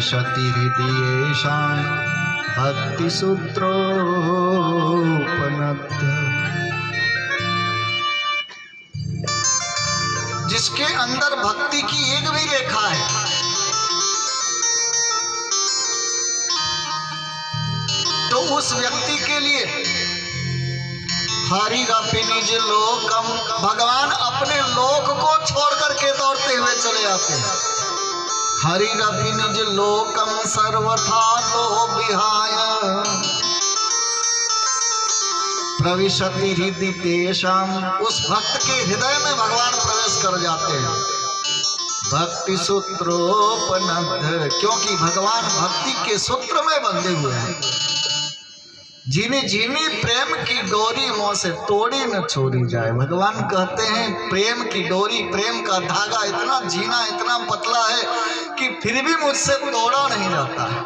प्रविशति हृदयेषां भक्तिसूत्रोपनद्य। जिसके अंदर भक्ति की एक भी रेखा है, तो उस व्यक्ति के लिए हरिरपि निज लोकम, भगवान अपने लोक को छोड़ करके दौड़ते हुए चले आते हैं। हरिरपि निज लोकम सर्वथा तो विहाय प्रविशति हृदय तेषाम, उस भक्त के हृदय में भगवान प्रवेश कर जाते हैं। भक्ति सूत्रोपनद्ध, क्योंकि भगवान भक्ति के सूत्र में बंधे हुए हैं। जीनी जीनी प्रेम की डोरी मुँह से तोड़ी न छोड़ी जाए। भगवान कहते हैं प्रेम की डोरी, प्रेम का धागा इतना जीना इतना पतला है कि फिर भी मुझसे तोड़ा नहीं जाता है।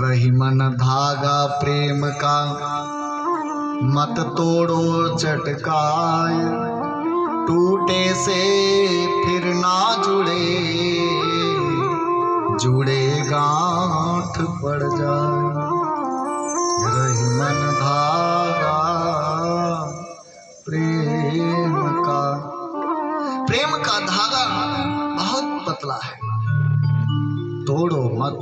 रही मन धागा प्रेम का मत तोड़ो चटकाए, टूटे से फिर ना जुड़े, जुड़े गांठ पड़ जाए। रही मन धागा प्रेम का, प्रेम का धागा बहुत पतला है, तोड़ो मत।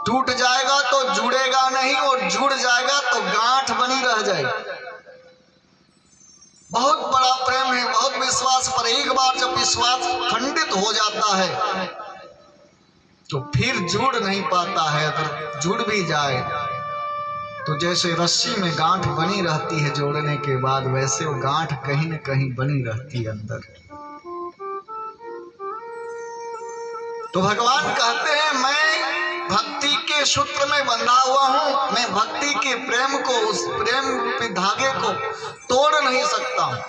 टूट जाएगा तो जुड़ेगा नहीं, और जुड़ जाएगा तो गांठ बनी रह जाएगी। बहुत बड़ा प्रेम है, बहुत विश्वास पर। एक बार जब विश्वास खंडित हो जाता है तो फिर जुड़ नहीं पाता है। अगर जुड़ भी जाए तो जैसे रस्सी में गांठ बनी रहती है जोड़ने के बाद, वैसे वो गांठ कहीं न कहीं बनी रहती है अंदर। तो भगवान कहते हैं मैं भक्ति के सूत्र में बंधा हुआ हूं, मैं भक्ति के प्रेम को, उस प्रेम के धागे को तोड़ नहीं सकता हूं।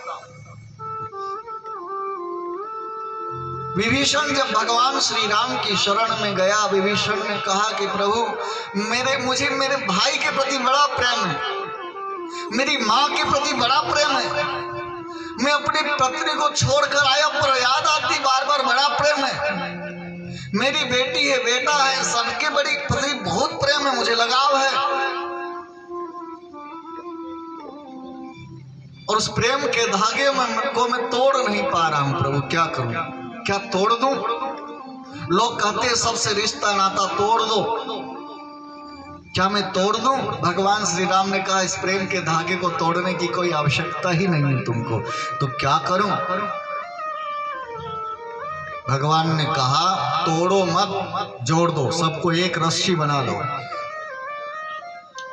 विभीषण जब भगवान श्री राम की शरण में गया, विभीषण ने कहा कि प्रभु मुझे मेरे भाई के प्रति बड़ा प्रेम है, मेरी माँ के प्रति बड़ा प्रेम है, मैं अपनी पत्नी को छोड़कर आया पर याद आती बार बार, बड़ा प्रेम है। मेरी बेटी है, बेटा है, सबके बड़ी प्रति बहुत प्रेम है, मुझे लगाव है। और उस प्रेम के धागे को मैं तोड़ नहीं पा रहा हूं प्रभु, क्या करूं? क्या तोड़ दूं? लोग कहते हैं सबसे रिश्ता नाता तोड़ दो, क्या मैं तोड़ दूं? भगवान श्री राम ने कहा इस प्रेम के धागे को तोड़ने की कोई आवश्यकता ही नहीं है तुमको, तो क्या करूं? भगवान ने कहा तोड़ो मत, जोड़ दो, सबको एक रस्सी बना लो।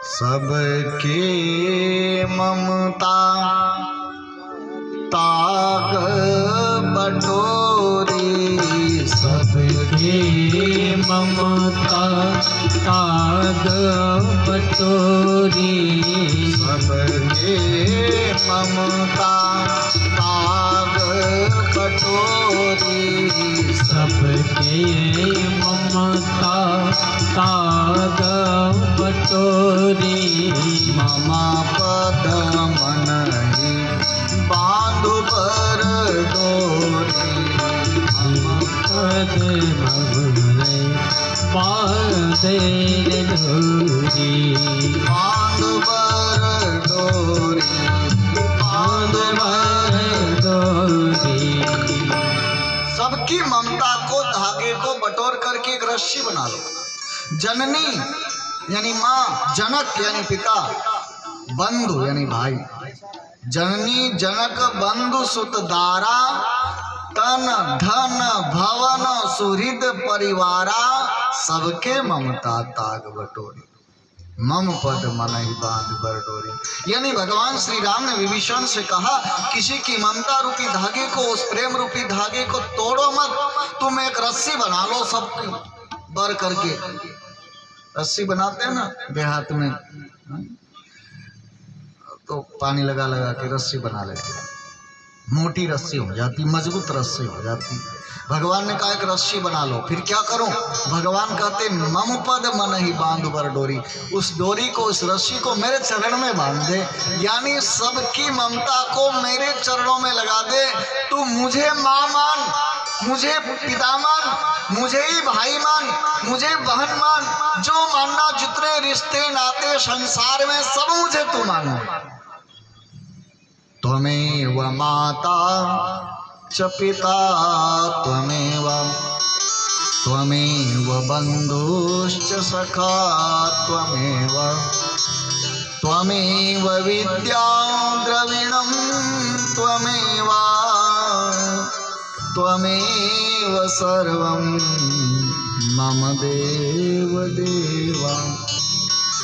सबके ममता ताग बटोरी, सबके ममता ताग बटोरी, सबके ममता ताग बटोरी, सबके ममता ताग बटोरी। ममा पद मन ही बांधु पर डोरी, पद भवरे बांधे डोरी, बांध पर डोरी, बांध पर डोरी। सबकी ममता को, धागे को बटोर करके एक रस्सी बना लो। जननी यानी माँ, जनक यानी पिता, बंधु यानी भाई। जननी जनक बंधु सुत दारा, तन धन भवन सुहृद परिवारा, सबके ममता ताग बटोरी, मम पद मन ही बांध बर डोरी। यानी भगवान श्री राम ने विभीषण से कहा किसी की ममता रूपी धागे को, उस प्रेम रूपी धागे को तोड़ो मत, तुम एक रस्सी बना लो सबकी बर करके। रस्सी बनाते हैं ना देहात में, तो पानी लगा लगा के रस्सी बना लेते हैं, मोटी रस्सी हो जाती, मजबूत रस्सी हो जाती। भगवान ने कहा एक रस्सी बना लो। फिर क्या करूं? भगवान कहते मम पद मन ही बांध बर डोरी, उस डोरी को, उस रस्सी को मेरे चरण में बांध दे, यानी सबकी ममता को मेरे चरणों में लगा दे। तू मुझे मां मान, मुझे पिता मान, मुझे ही भाई मान, मुझे बहन मान, जो मानना, जितने रिश्ते नाते संसार में सब मुझे तू मानो। त्वमेव माता च पिता त्वमेव, त्वमेव बन्धुश्च सखा त्वमेव, त्वमेव विद्या द्रविणं त्वमेव, त्वमेव सर्वं मम देव देवा।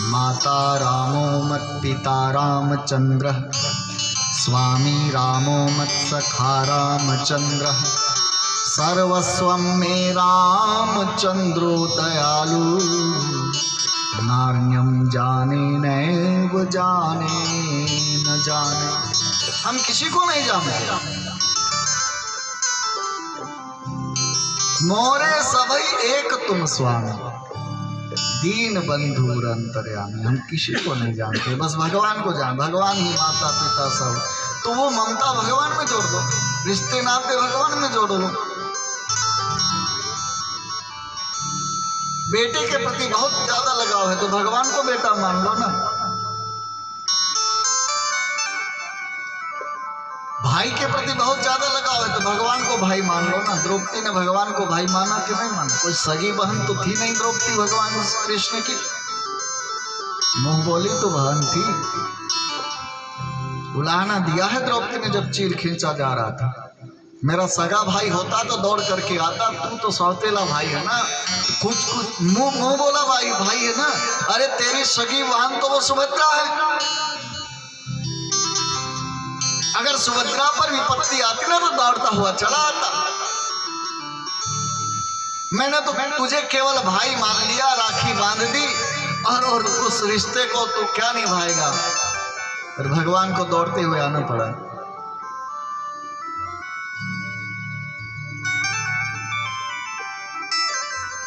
माता रामो मत्पिता रामचन्द्रः, स्वामी रामो मत्सखा रामचन्द्रः, सर्वस्वं मे रामचन्द्रो दयालु, नान्यं जाने नैव जाने न जाने। हम किसी को नहीं जानते। मोरे सभई एक तुम स्वामी, दीन बंधुर अंतर्यामी। हम किसी को नहीं जानते, बस भगवान को जान। भगवान ही माता पिता सब, तो वो ममता भगवान में जोड़ दो, रिश्ते नाते भगवान में जोड़ लो। बेटे के प्रति बहुत ज्यादा लगाव है तो भगवान को बेटा मान लो ना। भाई के प्रति बहुत ज्यादा लगाव है तो भगवान को भाई मान लो ना। द्रौपदी ने भगवान को भाई माना कि नहीं माना? कोई सगी बहन तो थी नहीं द्रौपदी भगवान कृष्ण की, मुंह बोली तो बहन थी। उलाहना दिया है द्रौपदी ने जब चीर खींचा जा रहा था। मेरा सगा भाई होता तो दौड़ करके आता, तू तो सौतेला भाई है ना, कुछ मुंह बोला भाई है ना। अरे तेरी सगी बहन तो वो सुभद्रा है, अगर सुभद्रा पर विपत्ति आती ना तो दौड़ता हुआ चला आता। मैंने तो तुझे केवल भाई मान लिया, राखी बांध दी, और उस रिश्ते को तू क्या निभाएगा। और भगवान को दौड़ते हुए आना पड़ा।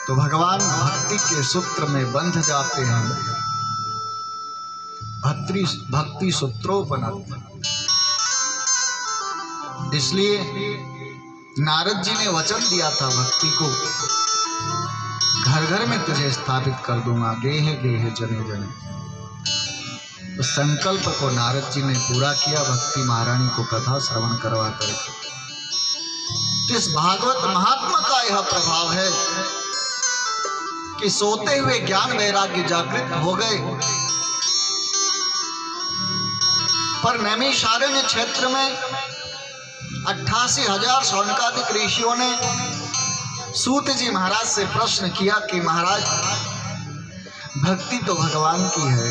तो भगवान भक्ति के सूत्र में बंध जाते हैं, भक्ति सूत्रोपनत। इसलिए नारद जी ने वचन दिया था भक्ति को, घर घर में तुझे स्थापित कर दूंगा, गेह गेह जने जने। उस संकल्प को नारद जी ने पूरा किया भक्ति महारानी को कथा श्रवण करवा करके। तो इस भागवत महात्मा का यह प्रभाव है कि सोते हुए ज्ञान वैराग्य जागृत हो गए। पर नैमिषारण्य क्षेत्र में 88,000 शौनकादिक ऋषियों ने सूत जी महाराज से प्रश्न किया कि महाराज, भक्ति तो भगवान की है,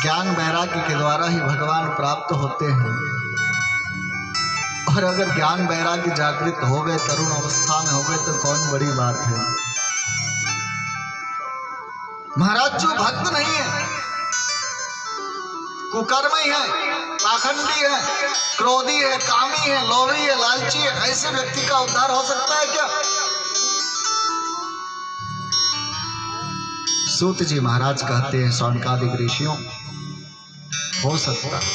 ज्ञान वैराग्य के द्वारा ही भगवान प्राप्त होते हैं, और अगर ज्ञान वैराग्य जागृत हो गए, तरुण अवस्था में हो गए तो कौन बड़ी बात है। महाराज जो भक्त नहीं है, कुकर्मी है, पाखंडी है, क्रोधी है, कामी है, लोभी है, लालची है, ऐसे व्यक्ति का उद्धार हो सकता है क्या? सूत जी महाराज कहते हैं शौनकादिक ऋषियों, हो सकता है।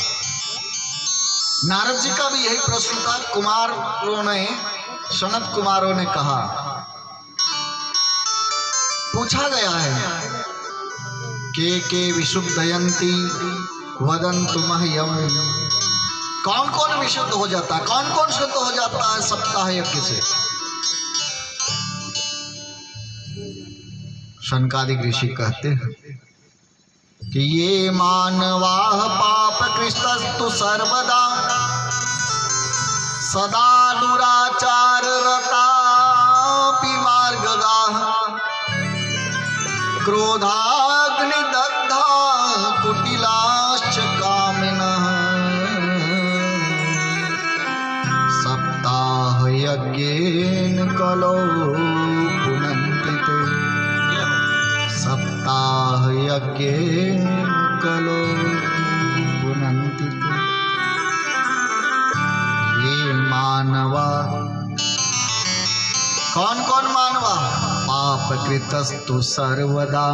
नारद जी का भी यही प्रश्न था। कुमारों ने, सनत कुमारों ने कहा, पूछा गया है के विशुद्धयंती वदन्तु मह्यम। कौन कौन विशुद्ध हो जाता है, कौन कौन शुद्ध हो जाता है सप्ताह यज्ञ से? शनकादिक ऋषि कहते हैं कि ये मानवाः पाप कृष्णस्तु सर्वदा सदा दुराचार रतापि मार्गगाः क्रोधाग्निदग्धा कुटिलाश्च कामिनः सप्ताह यज्ञेन कलौ पुनन्ति ते। सप्ताह यज्ञेन कलौ पुनन्ति ते। ये मानवा, कौन कौन मानवा? पाप कृतस्तु सर्वदा,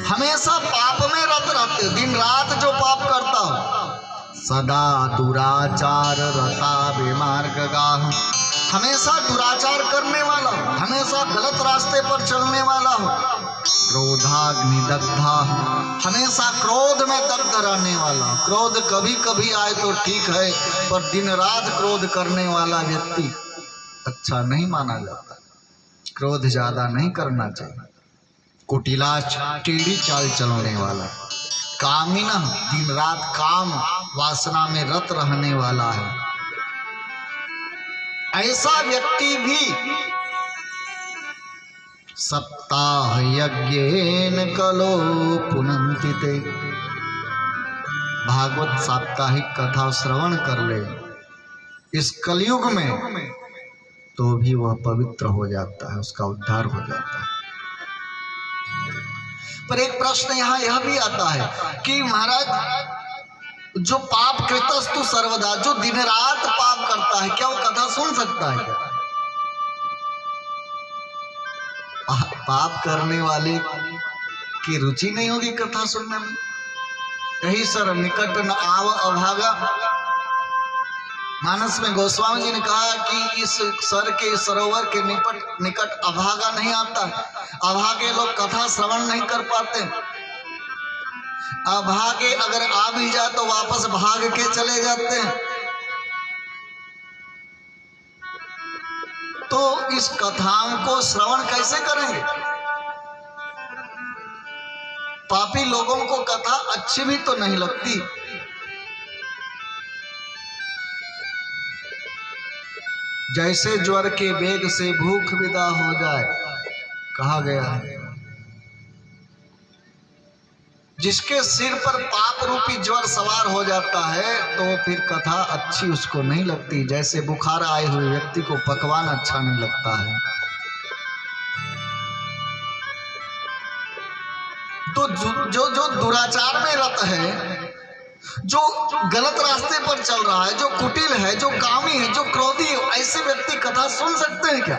हमेशा पाप में रत रहते, दिन रात जो पाप करता हो। सदा दुराचार रता विमार्गगाः, हमेशा दुराचार करने वाला हो, हमेशा गलत रास्ते पर चलने वाला हो, क्रोधाग्नि दग्धा, हमेशा क्रोध में दग्ध रहने वाला हो। क्रोध कभी कभी आए तो ठीक है, पर दिन रात क्रोध करने वाला व्यक्ति अच्छा नहीं माना जाता। क्रोध ज्यादा नहीं करना चाहिए। कुटिलाच, टेढ़ी चाल चलने वाला, कामिन, दिन रात काम वासना में रत रहने वाला है, ऐसा व्यक्ति भी सप्ताह यज्ञेन कलो पुनन्ति ते, भागवत साप्ताहिक कथा श्रवण कर ले इस कलयुग में तो भी वह पवित्र हो जाता है, उसका उद्धार हो जाता है। पर एक प्रश्न यहाँ यह भी आता है कि महाराज जो पाप कृतस्तु सर्वदा, जो दिन रात पाप करता है, क्या वो कथा सुन सकता है क्या? पाप करने वाले की रुचि नहीं होगी कथा सुनने में। यही सर निकट न आव अभागा, मानस में गोस्वामी जी ने कहा कि इस सर के सरोवर के निकट अभागा नहीं आता। अभागे लोग कथा श्रवण नहीं कर पाते। अभागे अगर आ भी जाए तो वापस भाग के चले जाते हैं। तो इस कथाओं को श्रवण कैसे करेंगे? पापी लोगों को कथा अच्छी भी तो नहीं लगती। जैसे ज्वर के वेग से भूख विदा हो जाए, कहा गया है। जिसके सिर पर पाप रूपी ज्वर सवार हो जाता है तो फिर कथा अच्छी उसको नहीं लगती। जैसे बुखार आए हुए व्यक्ति को पकवान अच्छा नहीं लगता है। तो जो दुराचार में रत है, जो गलत रास्ते पर चल रहा है, जो कुटिल है, जो कामी है, जो क्रोधी है, ऐसे व्यक्ति कथा सुन सकते हैं क्या?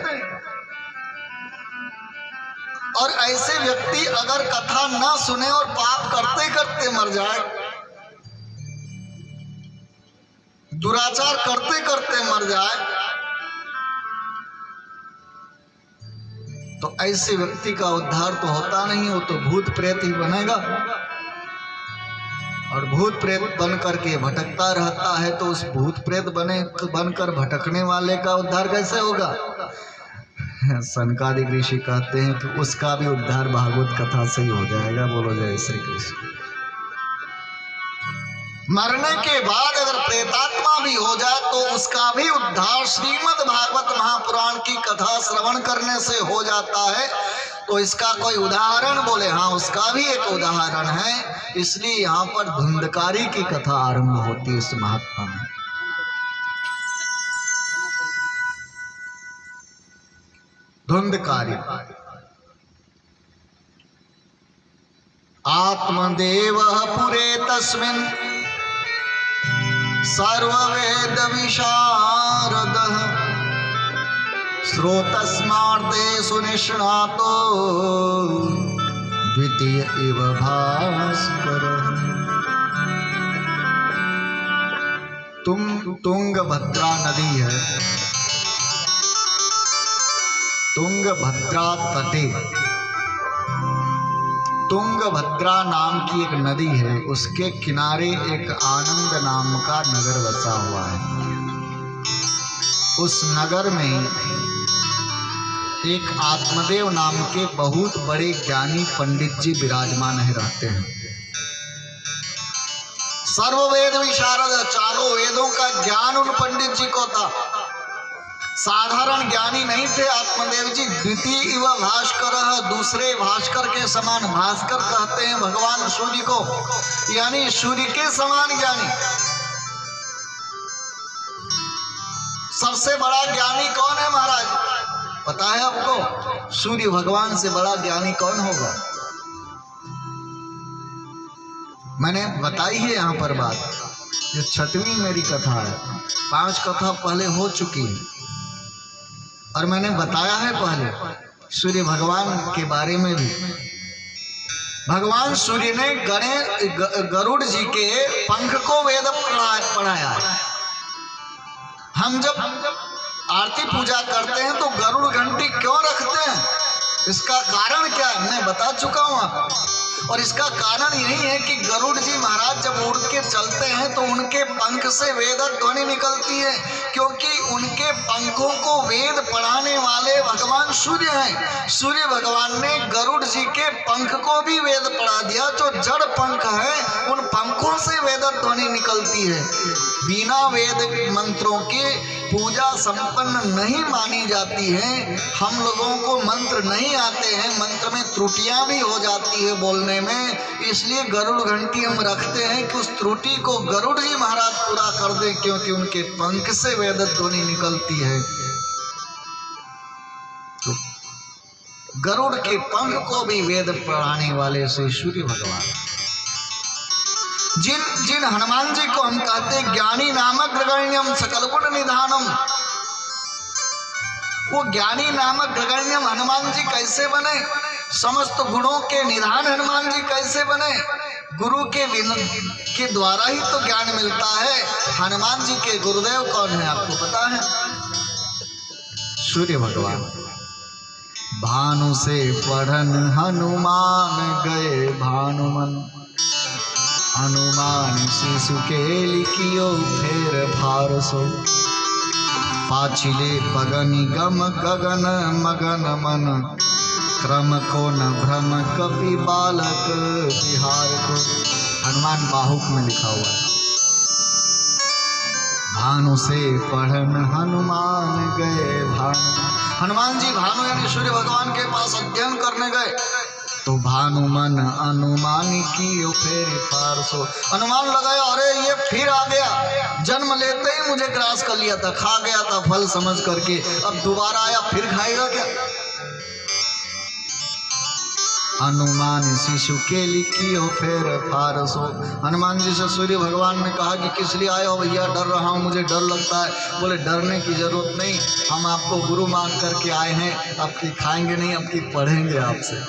और ऐसे व्यक्ति अगर कथा ना सुने और पाप करते करते मर जाए, दुराचार करते करते मर जाए, तो ऐसे व्यक्ति का उद्धार तो होता नहीं, वो तो भूत प्रेत ही बनेगा। और भूत प्रेत बन करके भटकता रहता है, तो उस भूत प्रेत बनकर भटकने वाले का उद्धार कैसे होगा? सनकादिक ऋषि कहते हैं कि उसका भी उद्धार भागवत कथा से ही हो जाएगा। बोलो जय श्री कृष्ण। मरने के बाद अगर प्रेतात्मा भी हो जाए तो उसका भी उद्धार श्रीमद् भागवत महापुराण की कथा श्रवण करने से हो जाता है। तो इसका कोई उदाहरण बोले? हाँ, उसका भी एक उदाहरण है। इसलिए यहाँ पर धुंधकारी की कथा आरंभ होती है इस महात्मा में। धुंधकारी आत्मदेव पुरे तस्मिन् सर्ववेद विशारदः श्रोतस्मार्ते सुनिष्णातो द्वितीय इव भास्करः। तुंगभद्रा नदी है, तुंगभद्रा तटे, तुंगभद्रा नाम की एक नदी है, उसके किनारे एक आनंद नाम का नगर बसा हुआ है। उस नगर में एक आत्मदेव नाम के बहुत बड़े ज्ञानी पंडित जी विराजमान है, रहते हैं। सर्ववेद विशारद, चारों वेदों का ज्ञान उन पंडित जी को था। साधारण ज्ञानी नहीं थे आत्मदेव जी। द्वितीय इव भास्कर, दूसरे भास्कर के समान। भास्कर कहते हैं भगवान सूर्य को, यानी सूर्य के समान ज्ञानी। सबसे बड़ा ज्ञानी कौन है महाराज, पता है आपको? सूर्य भगवान से बड़ा ज्ञानी कौन होगा? मैंने बताई है यहाँ पर बात। ये 6वीं मेरी कथा है। 5 कथा पहले हो चुकी है और मैंने बताया है पहले सूर्य भगवान के बारे में भी। भगवान सूर्य ने गरुड़ जी के पंख को वेद पढ़ाया है। हम जब आरती पूजा करते हैं तो गरुड़ घंटी क्यों रखते हैं, इसका कारण क्या है मैं बता चुका हूं आपको। और इसका कारण यही है कि गरुड़ जी महाराज जब उड़ के चलते हैं तो उनके पंख से वेद ध्वनि निकलती है, क्योंकि उनके पंखों को वेद पढ़ाने वाले भगवान सूर्य हैं। सूर्य भगवान ने गरुड़ जी के पंख को भी वेद पढ़ा दिया। जो जड़ पंख है उन पंखों से वेद ध्वनि निकलती है। बिना वेद मंत्रों के पूजा संपन्न नहीं मानी जाती है। हम लोगों को मंत्र नहीं आते हैं, मंत्र में त्रुटियां भी हो जाती है बोलने में, इसलिए गरुड़ घंटी हम रखते हैं कि उस त्रुटि को गरुड़ जी महाराज पूरा कर दें, क्योंकि उनके पंख से वेद ध्वनि निकलती है। तो गरुड़ के पंख को भी वेद पढ़ाने वाले से सूर्य भगवान, जिन हनुमान जी को हम कहते हैं ज्ञानी नामक ग्रगण्यम सकल गुण निधानम, वो ज्ञानी नामक ग्रगण्यम हनुमान जी कैसे बने, समस्त गुणों के निधान हनुमान जी कैसे बने, गुरु के द्वारा ही तो ज्ञान मिलता है। हनुमान जी के गुरुदेव कौन है आपको पता है, सूर्य भगवान। भानु से पढ़न हनुमान गए भानुमन, हनुमान शिशु के लिखियो फेर फारसो, पाछिले पगनि गम गगन मगन मन, क्रम को न भ्रम कपि बालक बिहार को। हनुमान बाहुक में लिखा हुआ है। भानु से पढ़न हनुमान गए भानु, हनुमान जी भानु यानी सूर्य भगवान के पास अध्ययन करने गए तो भानुमन अनुमान की फिर फारसो, अनुमान लगाया अरे ये फिर आ गया, जन्म लेते ही मुझे ग्रास कर लिया था, खा गया था फल समझ करके, अब दोबारा आया फिर खाएगा क्या। हनुमान शिशु के लिखियो फिर फारसो, हनुमान जी से सूर्य भगवान ने कहा कि किस लिए आए हो भैया, डर रहा हूँ, मुझे डर लगता है। बोले डरने की जरूरत नहीं, हम आपको गुरु मान करके आए हैं, आपकी खाएंगे नहीं, आपकी पढ़ेंगे आपसे।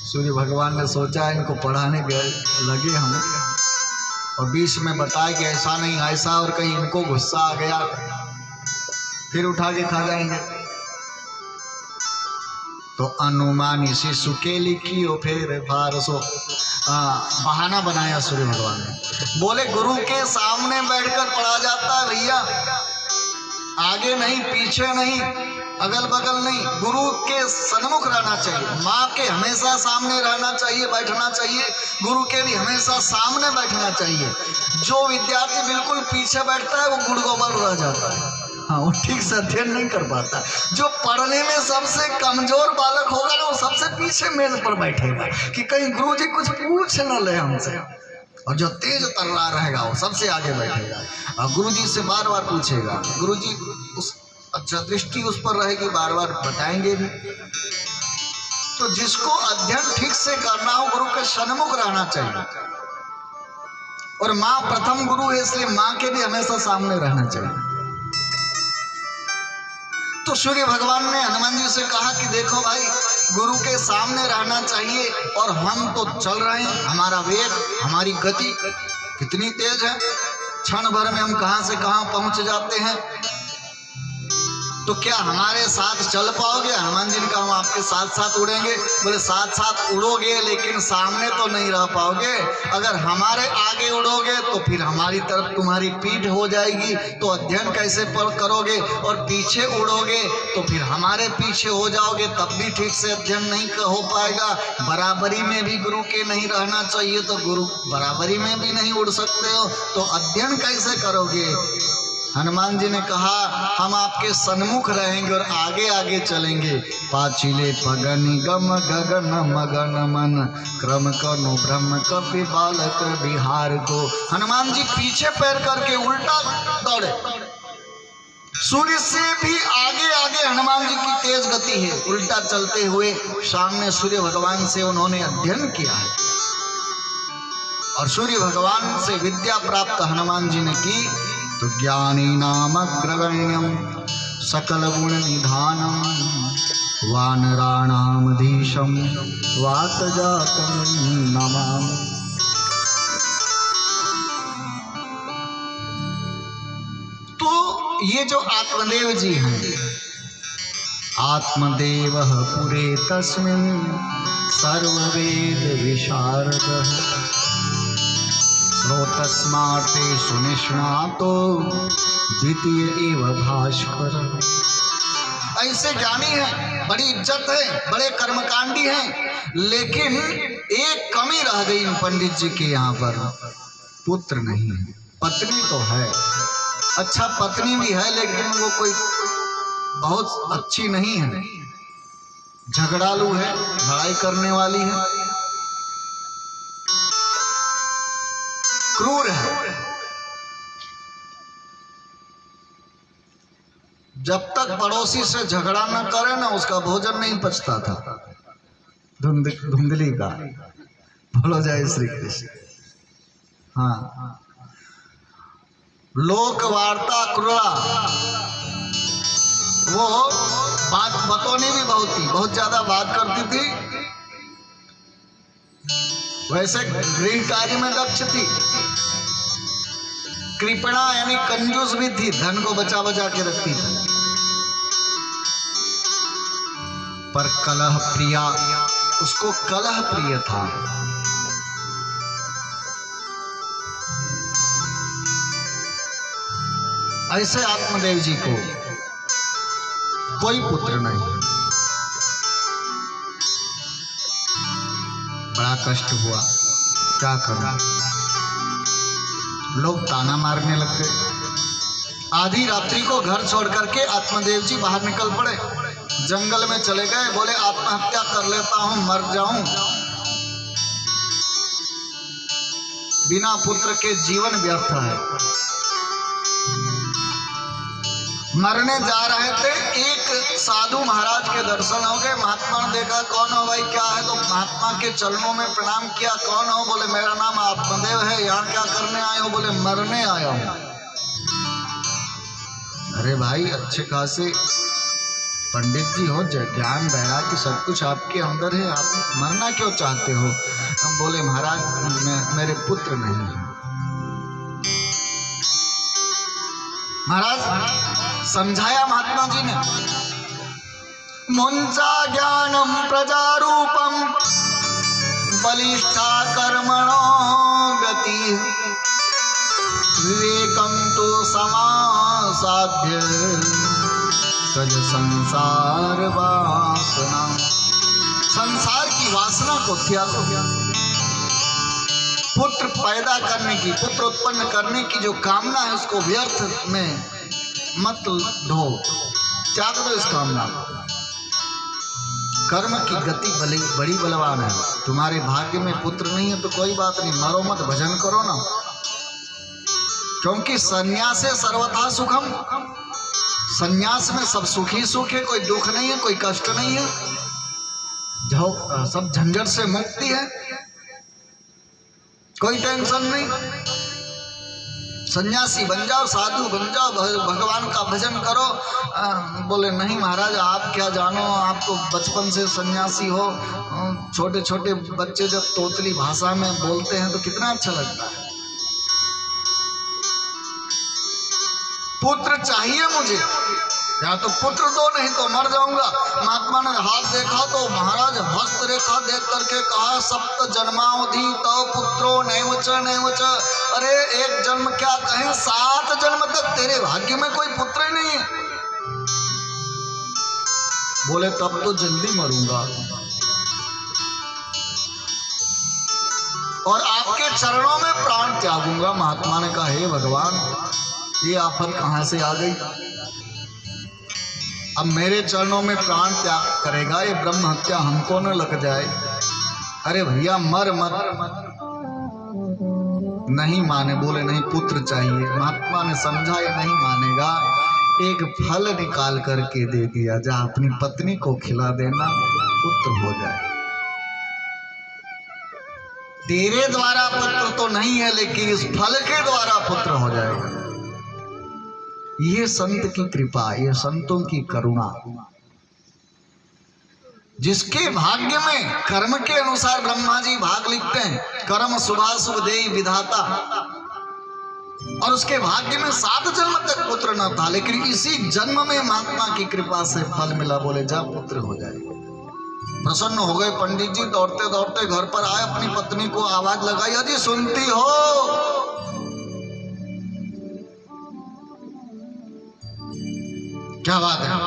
सूर्य भगवान ने सोचा इनको पढ़ाने लगे हम, और बीच में बताया कि ऐसा नहीं ऐसा, और कहीं इनको गुस्सा आ गया फिर उठा के खा जाएंगे। तो अनुमानी शिशु के लिखियो फिर फारसो, बहाना बनाया सूर्य भगवान ने। बोले गुरु के सामने बैठकर पढ़ा जाता है भैया, आगे नहीं पीछे नहीं अगल बगल नहीं, गुरु के सन्मुख रहना चाहिए, माँ के हमेशा सामने रहना चाहिए, बैठना चाहिए, गुरु के भी हमेशा सामने बैठना चाहिए। जो विद्यार्थी बिल्कुल पीछे बैठता है वो गुड़गोबर रह जाता है, हाँ वो ठीक से अध्ययन नहीं कर पाता। जो पढ़ने में सबसे कमजोर बालक होगा ना वो सबसे पीछे मेज पर बैठेगा कि कहीं गुरु जी कुछ पूछ न ले हमसे, और जो तेज तर्रा रहेगा वो सबसे आगे बैठेगा और गुरु जी से बार बार पूछेगा, गुरु जी उस अच्छा दृष्टि उस पर रहेगी, बार बार बताएंगे भी। तो जिसको अध्ययन ठीक से करना हो गुरु के सन्मुख रहना चाहिए, और माँ प्रथम गुरु है इसलिए माँ के भी हमेशा सामने रहना चाहिए। तो सूर्य भगवान ने हनुमान जी से कहा कि देखो भाई गुरु के सामने रहना चाहिए, और हम तो चल रहे हैं, हमारा वेग हमारी गति कितनी तेज है, क्षण भर में हम कहां से कहां पहुंच जाते हैं। तो क्या हमारे साथ चल पाओगे? हनुमान जी ने कहा हम आपके साथ साथ उड़ेंगे। बोले साथ साथ उड़ोगे लेकिन सामने तो नहीं रह पाओगे, अगर हमारे आगे उड़ोगे तो फिर हमारी तरफ तुम्हारी पीठ हो जाएगी, तो अध्ययन कैसे करोगे, और पीछे उड़ोगे तो फिर हमारे पीछे हो जाओगे, तब भी ठीक से अध्ययन नहीं हो पाएगा। बराबरी में भी गुरु के नहीं रहना चाहिए, तो गुरु बराबरी में भी नहीं उड़ सकते हो, तो अध्ययन कैसे करोगे। हनुमान जी ने कहा हम आपके सन्मुख रहेंगे और आगे आगे चलेंगे। पाछिले पगनि गम गगन मगन मन, क्रम कनु ब्रह्म कपि बालक बिहार को। हनुमान जी पीछे पैर करके उल्टा दौड़े, सूर्य से भी आगे आगे हनुमान जी की तेज गति है, उल्टा चलते हुए सामने सूर्य भगवान से उन्होंने अध्ययन किया है, और सूर्य भगवान से विद्या प्राप्त हनुमान जी ने की। तो ज्ञानी नाम अग्रगण्यम सकल गुण निधानम, वानराणामधीशम वात जातम नमामि। तो ये जो आत्मदेव जी हैं, आत्मदेव पुरे तस्मिन् सर्ववेद विशारद श्रोतस्मार्ते सुनिष्णातो द्वितीय एव भास्कर। ऐसे ज्ञानी है, बड़ी इज्जत है, बड़े कर्मकांडी हैं, लेकिन एक कमी रह गई इन पंडित जी के यहाँ पर, पुत्र नहीं है। पत्नी तो है, अच्छा पत्नी भी है, लेकिन वो कोई बहुत अच्छी नहीं है, झगड़ालू है, लड़ाई करने वाली है, क्रूर है। जब तक पड़ोसी से झगड़ा न करे ना, उसका भोजन नहीं पचता था। धुंधली का बोलो जय श्री कृष्ण। हाँ, लोक वार्ता क्रूरा, वो बात बतौनी भी बहुत ज्यादा बात करती थी। वैसे गृह कार्य में दक्ष थी, कृपणा यानी कंजूस भी थी, धन को बचा बचा के रखती थी। पर कलह प्रिया, उसको कलह प्रिय था। ऐसे आत्मदेव जी को कोई पुत्र नहीं, बड़ा कष्ट हुआ। क्या करूं, लोग ताना मारने लग गए। आधी रात्रि को घर छोड़ करके आत्मदेव जी बाहर निकल पड़े, जंगल में चले गए। बोले आत्महत्या कर लेता हूं, मर जाऊं, बिना पुत्र के जीवन व्यर्थ है। मरने जा रहे थे, एक साधु महाराज के दर्शन हो गए। महात्मा ने देखा, कौन हो भाई, क्या है? तो महात्मा के चरणों में प्रणाम किया। कौन हो? बोले मेरा नाम आत्मदेव है। यहाँ क्या करने आए हो? बोले मरने आया हूं। अरे भाई, अच्छे खासे पंडित जी हो, ज्ञान वैराग्य सब कुछ आपके अंदर है, आप मरना क्यों चाहते हो? हम बोले महाराज मेरे पुत्र नहीं है। महाराज समझाया महात्मा जी ने, मुंचा ज्ञानम प्रजारूपम बलिष्ठा कर्मणो गति विवेकम तो समासाध्य तज संसार वासना। संसार की वासना को त्यागो। पुत्र पैदा करने की, पुत्र उत्पन्न करने की जो कामना है, उसको व्यर्थ में मत ढो, त्याग दो इस कामना को। कर्म की गति बड़ी बलवान है। तुम्हारे भाग्य में पुत्र नहीं है तो कोई बात नहीं, मरो मत, भजन करो ना, क्योंकि संन्यासे सर्वथा सुखम। संन्यास में सब सुख ही सुख है, कोई दुख नहीं है, कोई कष्ट नहीं है, जो सब झंझट से मुक्ति है, कोई टेंशन नहीं। सन्यासी बन जाओ, साधु बन जाओ, भगवान का भजन करो। बोले नहीं महाराज, आप क्या जानो, आप तो बचपन से सन्यासी हो। छोटे छोटे बच्चे जब तोतली भाषा में बोलते हैं तो कितना अच्छा लगता है। पुत्र चाहिए मुझे, या तो पुत्र दो, नहीं तो मर जाऊंगा। महात्मा ने हाथ देखा तो महाराज हस्त रेखा देख करके कहा, सप्त जन्मावधि तो पुत्रो नैवच नैवच। अरे एक जन्म क्या कहें, 7 जन्म तक तेरे भाग्य में कोई पुत्र ही नहीं है। बोले तब तो जल्दी मरूंगा और आपके चरणों में प्राण त्यागूंगा। महात्मा ने कहा, हे भगवान, ये आफत कहां से आ गई? अब मेरे चरणों में प्राण त्याग करेगा, ये ब्रह्म हत्या हमको न लग जाए। अरे भैया मर मत। नहीं माने, बोले नहीं पुत्र चाहिए। महात्मा ने समझा ये नहीं मानेगा, एक फल निकाल करके दे दिया, जा अपनी पत्नी को खिला देना, पुत्र हो जाए। तेरे द्वारा पुत्र तो नहीं है, लेकिन इस फल के द्वारा पुत्र हो जाएगा। ये संत की कृपा, ये संतों की करुणा। जिसके भाग्य में कर्म के अनुसार ब्रह्मा जी भाग लिखते हैं, कर्म शुभाशुभ देई विधाता, और उसके भाग्य में 7 जन्म तक पुत्र न था, लेकिन इसी जन्म में महात्मा की कृपा से फल मिला। बोले जा पुत्र हो जाए। प्रसन्न हो गए पंडित जी। दौड़ते दौड़ते घर पर आए, अपनी पत्नी को आवाज लगाई, अजी सुनती हो? क्या बात है,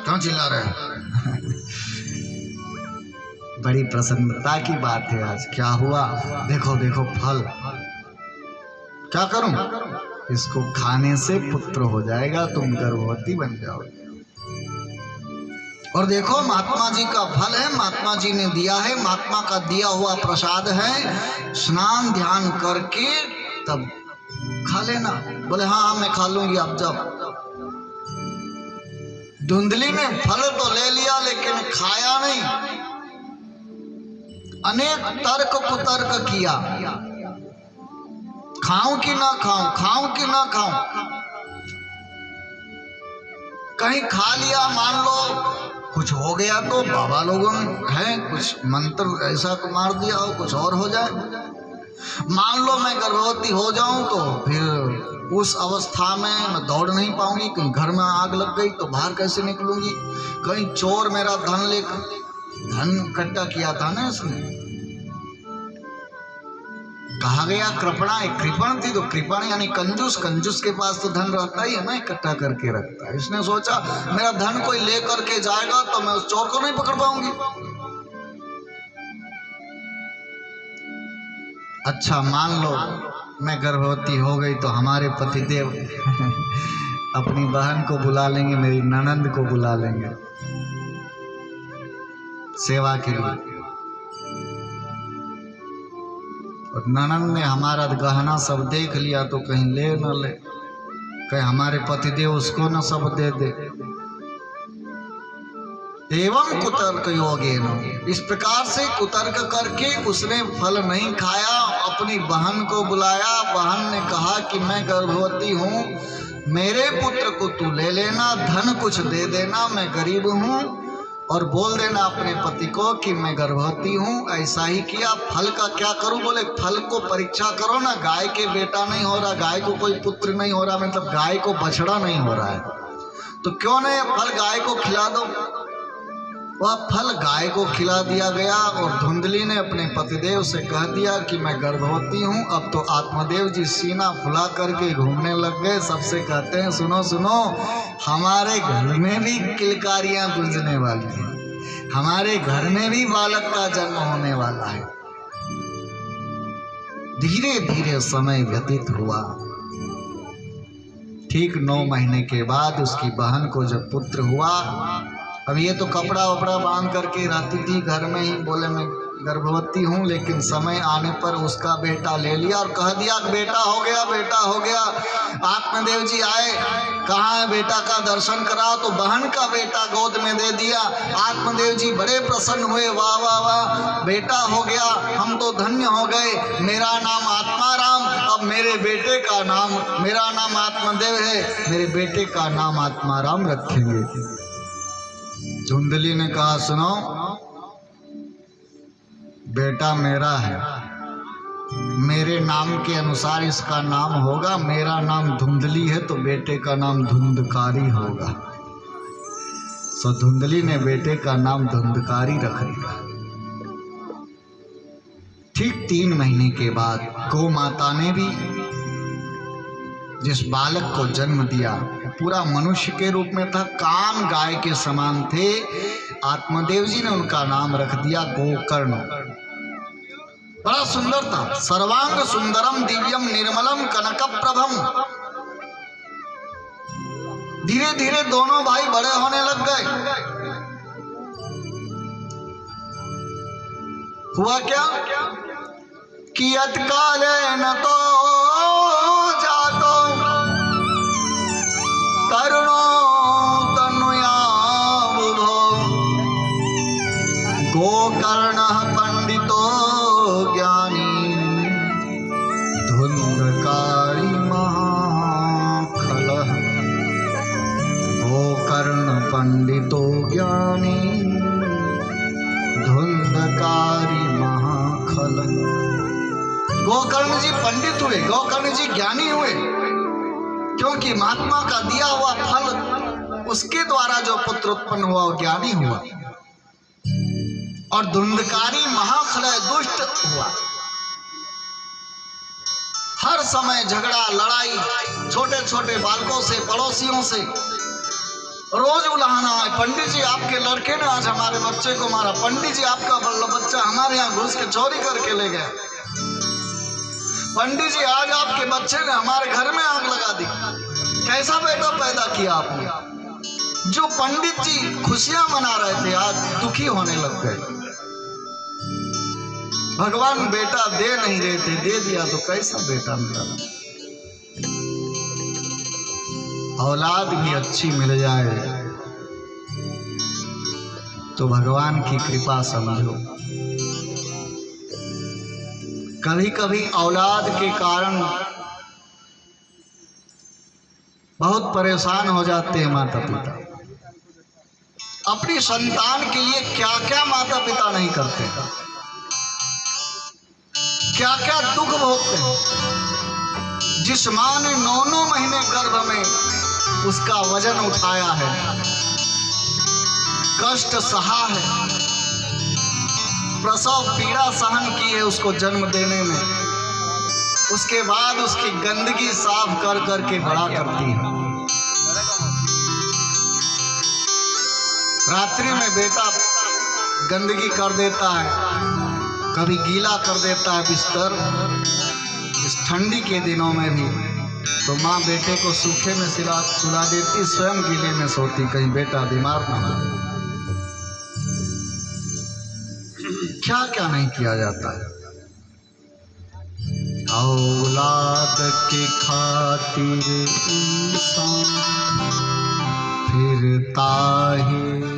क्यों चिल्ला रहे हैं? बड़ी प्रसन्नता की बात है आज। क्या हुआ? देखो देखो फल। क्या करूं? इसको खाने से पुत्र हो जाएगा, तुम गर्भवती बन जाओगे। और देखो महात्मा जी का फल है, महात्मा जी ने दिया है, महात्मा का दिया हुआ प्रसाद है। स्नान ध्यान करके तब खा लेना। बोले हाँ मैं खा लूंगी। अब जब धुंधली ने फल तो ले लिया लेकिन खाया नहीं, अनेक तर्क कुतर्क किया, खाऊं कि ना खाऊं, खाऊं कि ना खाऊं। कहीं खा लिया, मान लो कुछ हो गया तो बाबा लोगों है कुछ मंत्र ऐसा मार दिया हो, कुछ और हो जाए। मान लो मैं गर्भवती हो जाऊं तो फिर उस अवस्था में मैं दौड़ नहीं पाऊंगी, कहीं घर में आग लग गई तो बाहर कैसे निकलूंगी, कहीं चोर मेरा धन लेकर, धन इकट्ठा किया था ना इसने, कहा गया कृपणा, एक कृपण थी तो कृपण यानी कंजूस, कंजूस के पास तो धन रहता ही है ना, इकट्ठा करके रखता है। इसने सोचा मेरा धन कोई ले करके जाएगा तो मैं उस चोर को नहीं पकड़ पाऊंगी। अच्छा मान लो मैं गर्भवती हो गई तो हमारे पतिदेव अपनी बहन को बुला लेंगे, मेरी ननंद को बुला लेंगे सेवा के लिए, और ननंद ने हमारा गहना सब देख लिया तो कहीं ले न ले, कहीं हमारे पतिदेव उसको न सब दे दे। एवं कुतर्क योगेन, इस प्रकार से कुतर्क करके उसने फल नहीं खाया, अपनी बहन को बुलाया। बहन ने कहा कि मैं गर्भवती हूँ, मेरे पुत्र को तू ले लेना, धन कुछ दे देना, मैं गरीब हूँ, और बोल देना अपने पति को कि मैं गर्भवती हूँ। ऐसा ही किया। फल का क्या करूँ? बोले फल को परीक्षा करो ना, गाय के बेटा नहीं हो रहा, गाय को कोई पुत्र नहीं हो रहा, मतलब गाय को बछड़ा नहीं हो रहा है, तो क्यों नहीं फल गाय को खिला दो। वह फल गाय को खिला दिया गया और धुंधली ने अपने पतिदेव से कह दिया कि मैं गर्भवती हूँ। अब तो आत्मदेव जी सीना फुला करके घूमने लग गए, सबसे कहते हैं सुनो सुनो, हमारे घर में भी किलकारियां गूंजने वाली हैं, हमारे घर में भी बालक का जन्म होने वाला है। धीरे धीरे समय व्यतीत हुआ। ठीक 9 महीने के बाद उसकी बहन को जब पुत्र हुआ, अब ये तो कपड़ा वपड़ा बांध करके रहती थी घर में ही, बोले मैं गर्भवती हूँ, लेकिन समय आने पर उसका बेटा ले लिया और कह दिया बेटा हो गया, बेटा हो गया। आत्मदेव जी आए, कहाँ है बेटा का दर्शन कराओ, तो बहन का बेटा गोद में दे दिया। आत्मदेव जी बड़े प्रसन्न हुए, वाह वाह वाह, बेटा हो गया, हम तो धन्य हो गए, मेरा नाम आत्माराम, अब मेरे बेटे का नाम, मेरा नाम आत्मदेव है, मेरे बेटे का नाम आत्माराम रखेंगे। धुंधली ने कहा सुनो, बेटा मेरा है, मेरे नाम के अनुसार इसका नाम होगा, मेरा नाम धुंधली है तो बेटे का नाम धुंधकारी होगा। सो धुंधली ने बेटे का नाम धुंधकारी रख दिया। ठीक 3 महीने के बाद गौ माता ने भी जिस बालक को जन्म दिया पूरा मनुष्य के रूप में था, कान गाय के समान थे। आत्मदेव जी ने उनका नाम रख दिया गोकर्ण। बड़ा सुंदर था, सर्वांग सुंदरम दिव्यम निर्मलम कनक प्रभम। धीरे धीरे दोनों भाई बड़े होने लग गए। हुआ क्या कि यत्काले न तो जातो करुणो तनुयावुभो गोकर्णः पंडितो ज्ञानी धुंधकारी महाखलः। गोकर्ण पंडितो ज्ञानी धुंधकारी महाखलः। गोकर्ण जी पंडित हुए, गोकर्ण जी ज्ञानी हुए, क्योंकि महात्मा का दिया हुआ फल, उसके द्वारा जो पुत्र उत्पन्न हुआ वो ज्ञानी हुआ, और धुंधकारी महाखलय दुष्ट हुआ। हर समय झगड़ा लड़ाई, छोटे छोटे बालकों से, पड़ोसियों से रोज बुलाना है, पंडित जी आपके लड़के ने आज हमारे बच्चे को मारा, पंडित जी आपका बच्चा हमारे यहाँ घुस के चोरी करके ले गया, पंडित जी आज आपके बच्चे ने हमारे घर में आग लगा दी। कैसा बेटा पैदा किया आपने? जो पंडित जी खुशियां मना रहे थे आज दुखी होने लग गए। भगवान बेटा दे नहीं रहे थे, दे दिया तो कैसा बेटा मिला। औलाद भी अच्छी मिल जाए तो भगवान की कृपा समझो। कभी कभी औलाद के कारण बहुत परेशान हो जाते हैं माता पिता। अपनी संतान के लिए क्या क्या माता पिता नहीं करते, क्या क्या दुख भोगते हैं। जिस मां ने 9 महीने गर्भ में उसका वजन उठाया है, कष्ट सहा है, प्रसव पीड़ा सहन की है उसको जन्म देने में, उसके बाद उसकी गंदगी साफ कर करके बड़ा करती है। रात्रि में बेटा गंदगी कर देता है, कभी गीला कर देता है बिस्तर, इस ठंडी के दिनों में भी, तो माँ बेटे को सूखे में सुला देती, स्वयं गीले में सोती, कहीं बेटा बीमार ना हो। क्या क्या नहीं किया जाता है। औलाद के खातिर इंसान फिरता है